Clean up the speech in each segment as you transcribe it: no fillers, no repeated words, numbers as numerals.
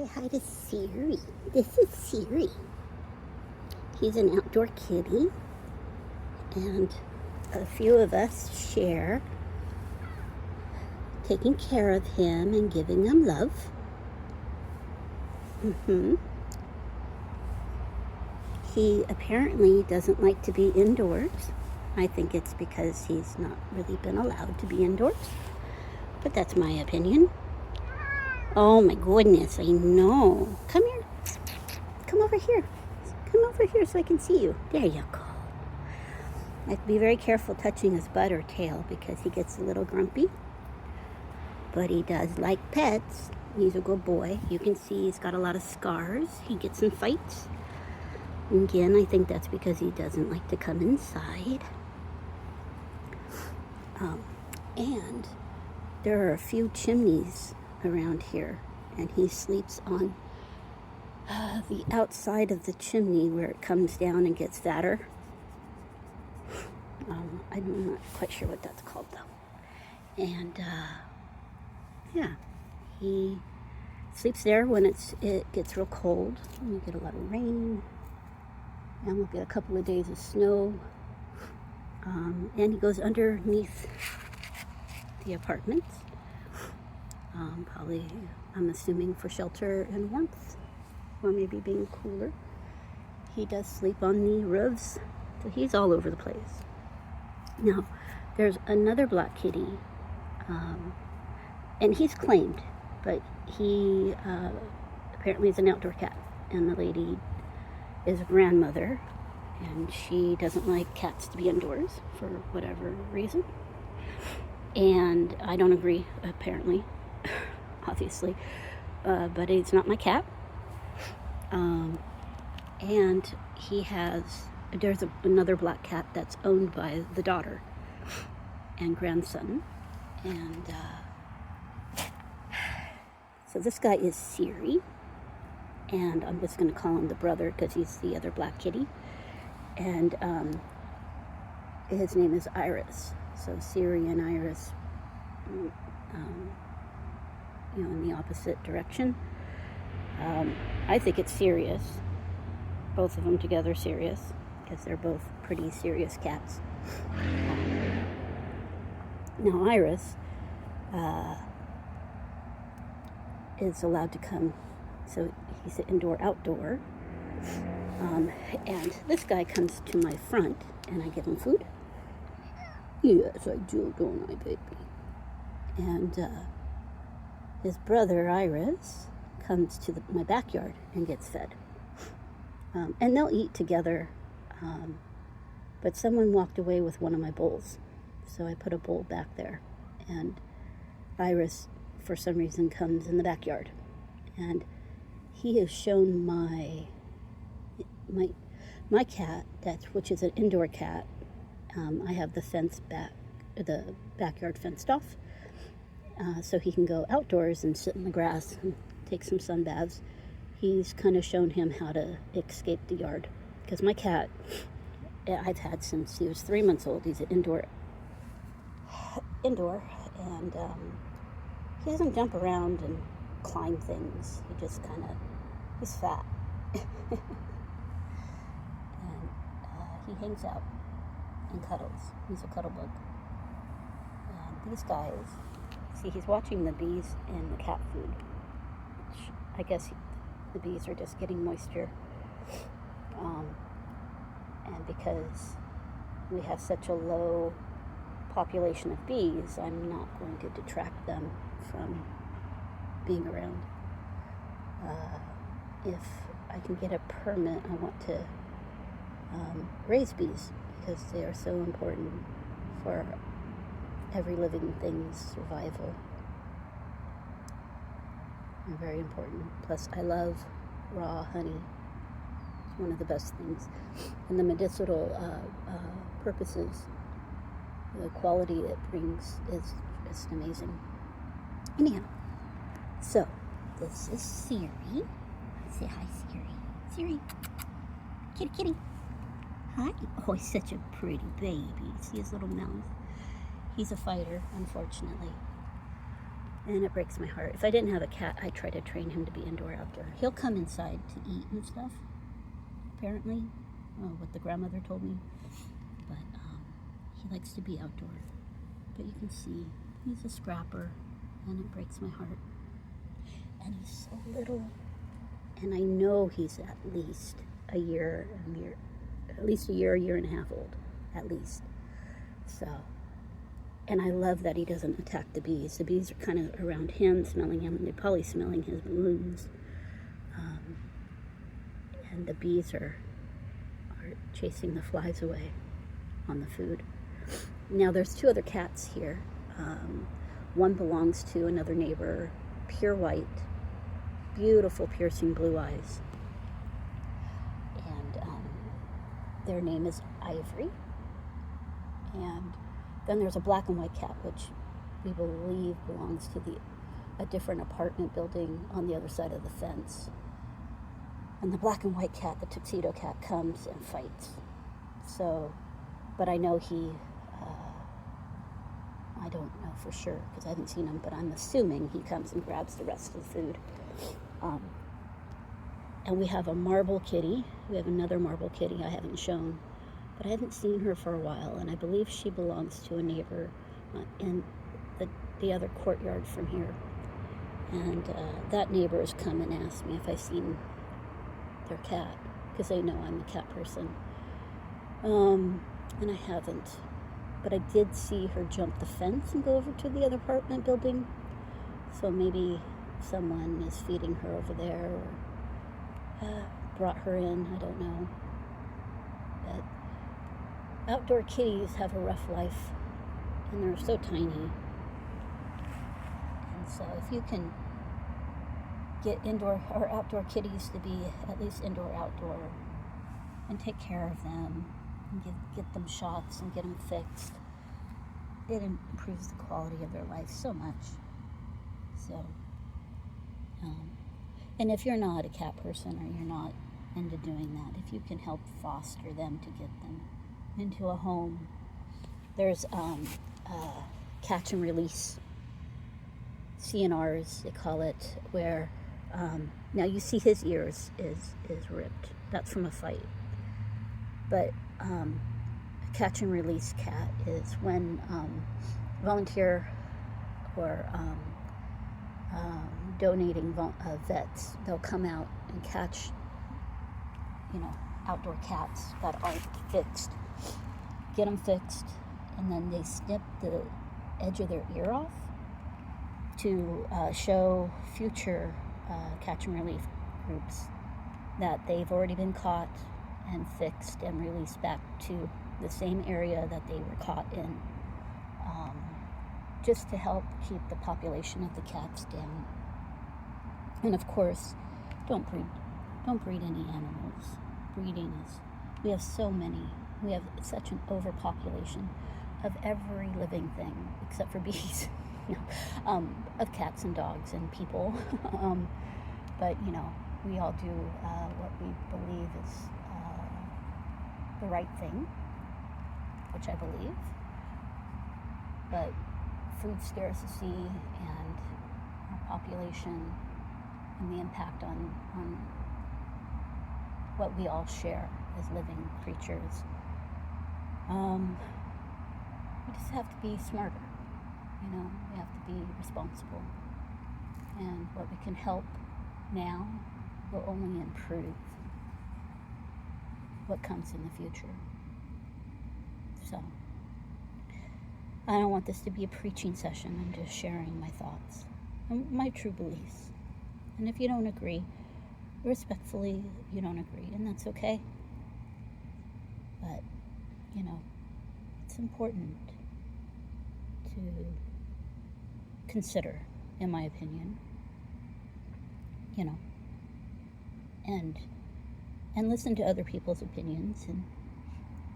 Say hi to Siri. This is Siri. He's an outdoor kitty, and a few of us share taking care of him and giving him love. He apparently doesn't like to be indoors. I think it's because he's not really been allowed to be indoors, but that's my opinion. Oh my goodness, I know. Come here. Come over here. Come over here so I can see you. There you go. I have to be very careful touching his butt or tail because he gets a little grumpy. But he does like pets. He's a good boy. You can see he's got a lot of scars. He gets in fights. And again, I think that's because he doesn't like to come inside. And there are a few chimneys around here, and he sleeps on the outside of the chimney where it comes down and gets fatter. I'm not quite sure what that's called though. And yeah, he sleeps there when it gets real cold. We get a lot of rain, and we'll get a couple of days of snow. And he goes underneath the apartment. Probably, I'm assuming, for shelter and warmth, or maybe being cooler. He does sleep on the roofs, so he's all over the place. Now, there's another black kitty, and he's claimed, but he apparently is an outdoor cat, and the lady is a grandmother, and she doesn't like cats to be indoors for whatever reason. And I don't agree, apparently, obviously, but it's not my cat. And there's another black cat that's owned by the daughter and grandson. And so this guy is Siri, and I'm just going to call him the brother because he's the other black kitty. And his name is Iris. So Siri and Iris, in the opposite direction. I think it's serious. Both of them together serious, because they're both pretty serious cats. Now Iris is allowed to come, so he's indoor-outdoor. And this guy comes to my front, and I give him food. Yes, I do, don't I, baby? And his brother, Iris, comes to my backyard and gets fed. And they'll eat together, but someone walked away with one of my bowls, so I put a bowl back there. And Iris, for some reason, comes in the backyard. And he has shown my cat, which is an indoor cat. I have the backyard fenced off, so he can go outdoors and sit in the grass and take some sun baths. He's kind of shown him how to escape the yard, because my cat, I've had since he was 3 months old. He's an indoor, and he doesn't jump around and climb things. He just he's fat. And he hangs out and cuddles. He's a cuddle bug. And these guys, see, he's watching the bees and the cat food, which I guess the bees are just getting moisture. And because we have such a low population of bees, I'm not going to detract them from being around. If I can get a permit, I want to raise bees, because they are so important for every living thing's survival. They're very important. Plus, I love raw honey. It's one of the best things. And the medicinal purposes, the quality it brings is just amazing. Anyhow, so this is Siri. Say hi, Siri. Siri. Kitty, kitty. Hi. Oh, he's such a pretty baby. See his little mouth? He's a fighter, unfortunately. And it breaks my heart. If I didn't have a cat, I'd try to train him to be indoor, outdoor. He'll come inside to eat and stuff, apparently, what the grandmother told me. But he likes to be outdoor. But you can see he's a scrapper, and it breaks my heart. And he's so little. And I know he's at least a year and a half old, at least. So, and I love that he doesn't attack the bees. The bees are kind of around him, smelling him, and they're probably smelling his wounds. And the bees are chasing the flies away on the food. Now, there's 2 other cats here. One belongs to another neighbor, pure white, beautiful piercing blue eyes. And their name is Ivory. And then there's a black and white cat, which we believe belongs to a different apartment building on the other side of the fence. And the black and white cat, the tuxedo cat, comes and fights. So, but I know I don't know for sure because I haven't seen him, but I'm assuming he comes and grabs the rest of the food. And we have a marble kitty. We have another marble kitty I haven't shown, but I haven't seen her for a while, and I believe she belongs to a neighbor in the other courtyard from here. And that neighbor has come and asked me if I've seen their cat, because they know I'm a cat person. And I haven't. But I did see her jump the fence and go over to the other apartment building. So maybe someone is feeding her over there or brought her in. I don't know. But outdoor kitties have a rough life, and they're so tiny. And so if you can get indoor or outdoor kitties to be at least indoor, outdoor, and take care of them, and get them shots and get them fixed, it improves the quality of their life so much. So, and if you're not a cat person or you're not into doing that, if you can help foster them to get them into a home, there's catch and release, CNRs they call it, where now you see his ears is ripped. That's from a fight. But a catch and release cat is when volunteer or donating vets, they'll come out and catch, outdoor cats that aren't fixed, get them fixed, and then they snip the edge of their ear off to show future catch and relief groups that they've already been caught and fixed and released back to the same area that they were caught in, just to help keep the population of the cats down. And of course, don't breed any animals. Breeding we have so many. We have such an overpopulation of every living thing except for bees, of cats and dogs and people. But we all do what we believe is the right thing, which I believe. But food scarcity and our population and the impact on what we all share as living creatures, we just have to be smarter. We have to be responsible. And what we can help now will only improve what comes in the future. So, I don't want this to be a preaching session. I'm just sharing my thoughts and my true beliefs. And if you don't agree, respectfully, you don't agree, and that's okay. But, it's important to consider, in my opinion, and listen to other people's opinions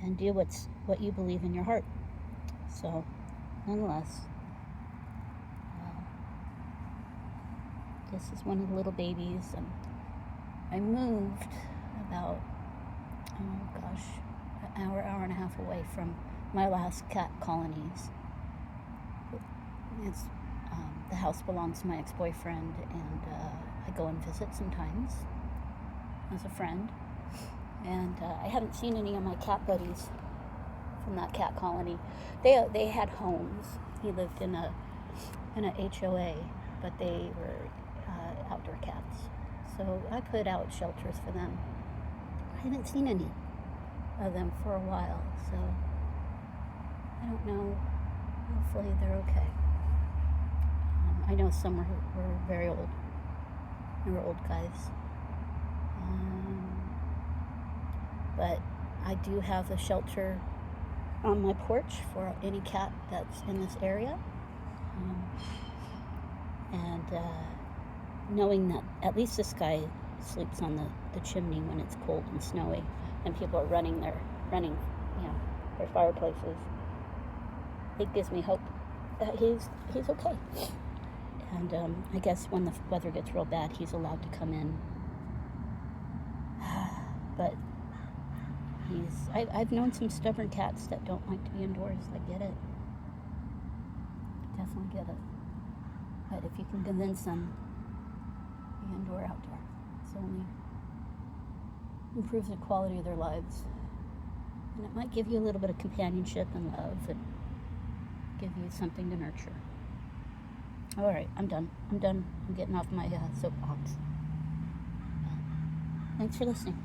and do what you believe in your heart. So, nonetheless, this is one of the little babies. I moved about, an hour and a half away from my last cat colonies. It's the house belongs to my ex-boyfriend, and I go and visit sometimes as a friend. And I haven't seen any of my cat buddies from that cat colony. They had homes. He lived in a HOA, but they were outdoor cats. So I put out shelters for them. I haven't seen any of them for a while, so I don't know. Hopefully they're okay. I know some were very old. They were old guys. But I do have a shelter on my porch for any cat that's in this area. And knowing that at least this guy sleeps on the chimney when it's cold and snowy and people are running their fireplaces, it gives me hope that he's okay. And I guess when the weather gets real bad, he's allowed to come in. But I've known some stubborn cats that don't like to be indoors. I get it. Definitely get it. But if you can convince them, be indoor, outdoor. It only improves the quality of their lives. And it might give you a little bit of companionship and love and give you something to nurture. All right, I'm done. I'm getting off my soapbox. Thanks for listening.